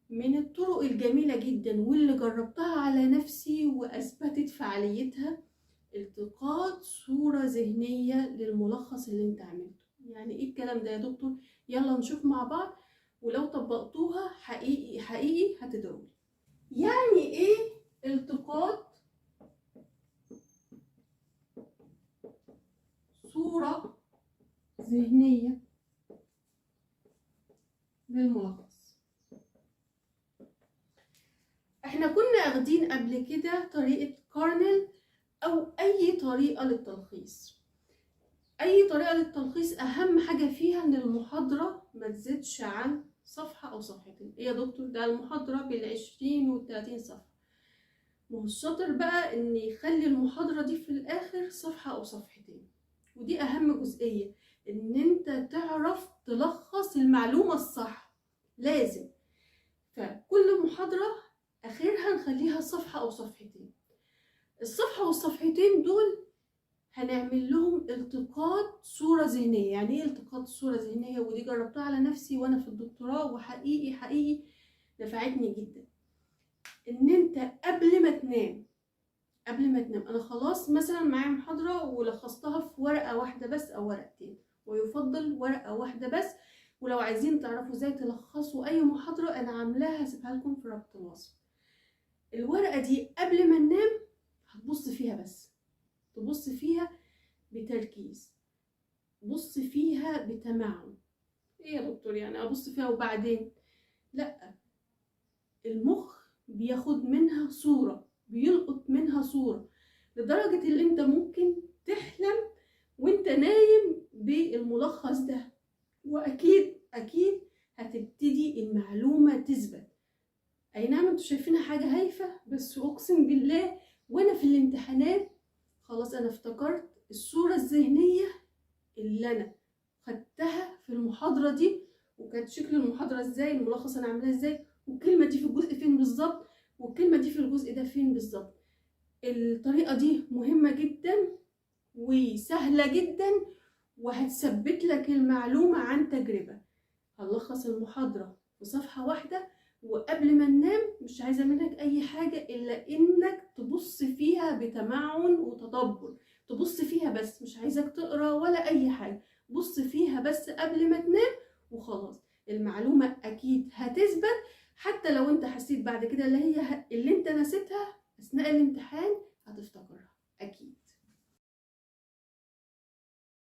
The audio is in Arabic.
من الطرق الجميلة جدا واللي جربتها على نفسي وأثبتت فعاليتها التقاط صورة ذهنية للملخص اللي انت عملته. يعني ايه الكلام ده يا دكتور؟ يلا نشوف مع بعض، ولو طبقتوها حقيقي حقيقي هتدعولي. يعني ايه التقاط صورة ذهنية للملخص؟ احنا كنا اخدين قبل كده طريقة كارنل او اي طريقة للتلخيص. اي طريقة للتلخيص اهم حاجة فيها ان المحاضرة ما تزيدش عن صفحة او صفحتين. ايه يا دكتور؟ ده المحاضرة بال20 وال30 صفحة. ما هو الشاطر بقى ان يخلي المحاضرة دي في الاخر صفحة او صفحتين، ودي اهم جزئية، ان انت تعرف تلخص المعلومة الصح. لازم فكل محاضرة اخرها نخليها صفحة او صفحتين. الصفحة والصفحتين دول هنعمل لهم التقاط صورة ذهنية. يعني ايه التقاط صورة ذهنية؟ ودي جربتها على نفسي وانا في الدكتوراه وحقيقي حقيقي نفعتني جدا. ان انت قبل ما تنام انا خلاص مثلا معايا محاضرة ولخصتها في ورقة واحدة بس او ورقتين، ويفضل ورقة واحدة بس. ولو عايزين تعرفوا ازاي تلخصوا اي محاضرة انا عاملاها هسيبها لكم في رابط الوصف. الورقة دي قبل ما ننام هتبص فيها، بس تبص فيها بتركيز، بص فيها بتمعن. ايه يا دكتور يعني ابص فيها وبعدين؟ لا، المخ بياخد منها صورة، بيلقط منها صورة، لدرجة اللي انت ممكن تحلم وانت نايم بالملخص ده. واكيد اكيد هتبتدي المعلومة تثبت. اي نعم انتوا شايفينها حاجة هايفة، بس اقسم بالله وانا في الامتحانات خلاص انا افتكرت الصورة الذهنية اللي انا خدتها في المحاضرة دي، وكانت شكل المحاضرة ازاي، الملخص انا عاملاه ازاي، والكلمة دي في الجزء فين بالظبط، والكلمة دي في الجزء ده فين بالظبط. الطريقة دي مهمة جدا وسهلة جدا، وهتثبت لك المعلومة عن تجربة. هنلخص المحاضرة في صفحة واحدة، وقبل ما ننام مش عايزة منك أي حاجة إلا إنك تبص فيها بتمعن وتدبر. تبص فيها بس، مش عايزك تقرأ ولا أي حاجة، بص فيها بس قبل ما تنام وخلاص. المعلومة أكيد هتثبت، حتى لو أنت حسيت بعد كده اللي انت نسيتها أثناء الامتحان هتفتكرها أكيد.